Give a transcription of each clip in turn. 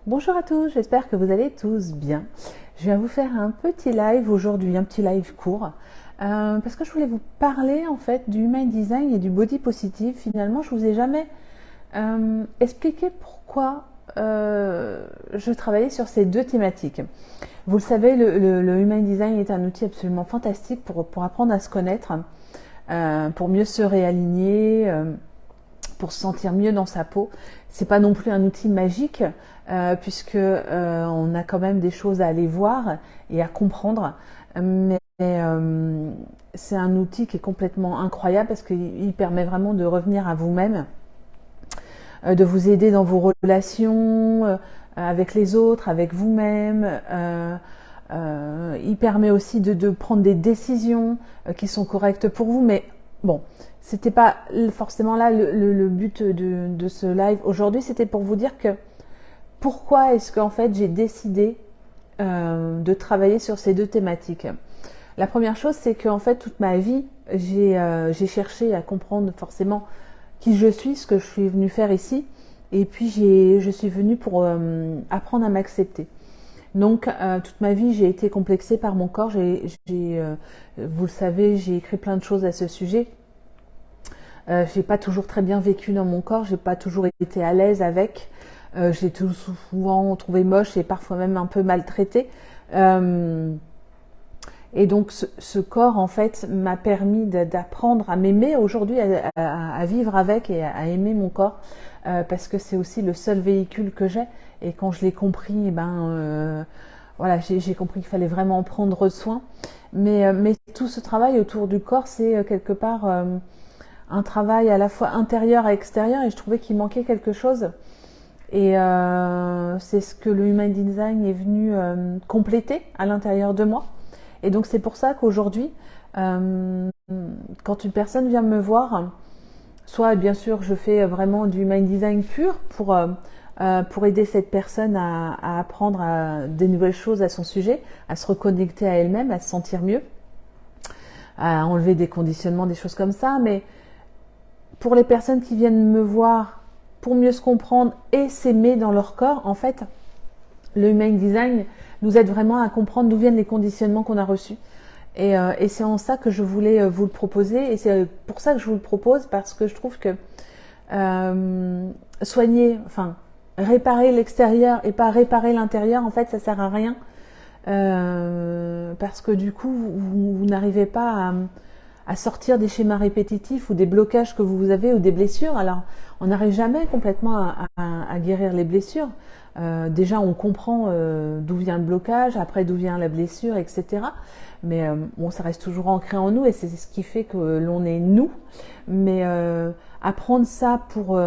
Bonjour à tous, j'espère que vous allez tous bien. Je viens vous faire un petit live aujourd'hui, un petit live court, parce que je voulais vous parler en fait du Human Design et du Body Positive. Finalement, je vous ai jamais expliqué pourquoi je travaillais sur ces deux thématiques. Vous le savez, le Human Design est un outil absolument fantastique pour apprendre à se connaître, pour mieux se réaligner, pour se sentir mieux dans sa peau. C'est pas non plus un outil magique, puisque on a quand même des choses à aller voir et à comprendre. Mais c'est un outil qui est complètement incroyable parce qu'il permet vraiment de revenir à vous-même, de vous aider dans vos relations avec les autres, avec vous-même. Il permet aussi de prendre des décisions qui sont correctes pour vous. Mais bon, c'était pas forcément là le but de ce live aujourd'hui. C'était pour vous dire que pourquoi est-ce qu'en fait j'ai décidé de travailler sur ces deux thématiques. La première chose, c'est qu'en fait toute ma vie, j'ai cherché à comprendre forcément qui je suis, ce que je suis venue faire ici, et puis je suis venue pour apprendre à m'accepter. Donc toute ma vie, j'ai été complexée par mon corps. Vous le savez, j'ai écrit plein de choses à ce sujet. J'ai pas toujours très bien vécu dans mon corps, j'ai pas toujours été à l'aise avec. J'ai tout souvent trouvé moche et parfois même un peu maltraité. Et donc ce corps en fait m'a permis d'apprendre à m'aimer aujourd'hui, à vivre avec et à aimer mon corps, parce que c'est aussi le seul véhicule que j'ai. Et quand je l'ai compris, voilà, j'ai compris qu'il fallait vraiment en prendre soin. Mais tout ce travail autour du corps, c'est quelque part un travail à la fois intérieur et extérieur, et je trouvais qu'il manquait quelque chose. Et c'est ce que le Human Design est venu compléter à l'intérieur de moi. Et donc c'est pour ça qu'aujourd'hui, quand une personne vient me voir, soit bien sûr je fais vraiment du Human Design pur pour aider cette personne à apprendre des nouvelles choses à son sujet, à se reconnecter à elle-même, à se sentir mieux, à enlever des conditionnements, des choses comme ça. Mais pour les personnes qui viennent me voir pour mieux se comprendre et s'aimer dans leur corps, en fait, le Human Design nous aide vraiment à comprendre d'où viennent les conditionnements qu'on a reçus. Et c'est en ça que je voulais vous le proposer, et c'est pour ça que je vous le propose, parce que je trouve que réparer l'extérieur et pas réparer l'intérieur, en fait, ça sert à rien, parce que du coup, vous n'arrivez pas à sortir des schémas répétitifs ou des blocages que vous avez ou des blessures. Alors, on n'arrive jamais complètement à guérir les blessures. Déjà, on comprend d'où vient le blocage, après d'où vient la blessure, etc. Mais bon, ça reste toujours ancré en nous, et c'est ce qui fait que l'on est nous. Mais apprendre ça pour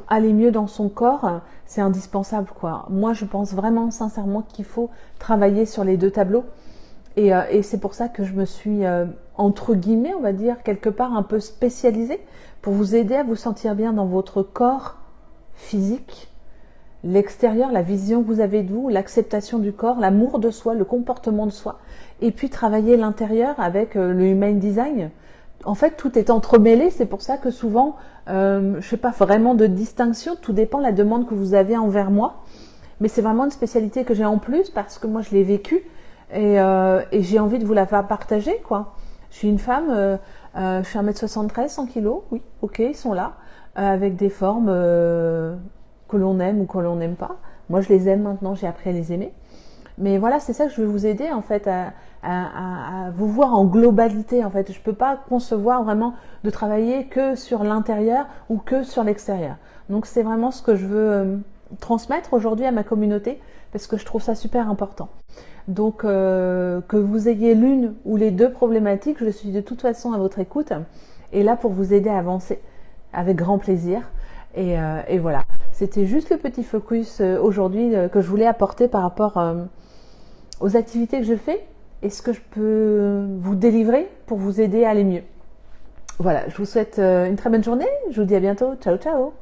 aller mieux dans son corps, c'est indispensable, quoi. Moi, je pense vraiment sincèrement qu'il faut travailler sur les deux tableaux. Et c'est pour ça que je me suis, entre guillemets, on va dire, quelque part un peu spécialisée pour vous aider à vous sentir bien dans votre corps physique, l'extérieur, la vision que vous avez de vous, l'acceptation du corps, l'amour de soi, le comportement de soi, et puis travailler l'intérieur avec le Human Design. En fait, tout est entremêlé, c'est pour ça que souvent, je fais pas vraiment de distinction, tout dépend de la demande que vous avez envers moi. Mais c'est vraiment une spécialité que j'ai en plus, parce que moi je l'ai vécue, et j'ai envie de vous la faire partager, quoi. Je suis une femme, je suis 1m73, 100 kg, oui, ok, ils sont là, avec des formes que l'on aime ou que l'on n'aime pas. Moi, je les aime maintenant, j'ai appris à les aimer. Mais voilà, c'est ça que je veux vous aider, en fait, à vous voir en globalité, en fait. Je peux pas concevoir vraiment de travailler que sur l'intérieur ou que sur l'extérieur. Donc, c'est vraiment ce que je veux transmettre aujourd'hui à ma communauté, parce que je trouve ça super important. Donc, que vous ayez l'une ou les deux problématiques, je suis de toute façon à votre écoute, et là pour vous aider à avancer avec grand plaisir. Et voilà, c'était juste le petit focus aujourd'hui que je voulais apporter par rapport aux activités que je fais et ce que je peux vous délivrer pour vous aider à aller mieux. Voilà, je vous souhaite une très bonne journée, je vous dis à bientôt, ciao ciao.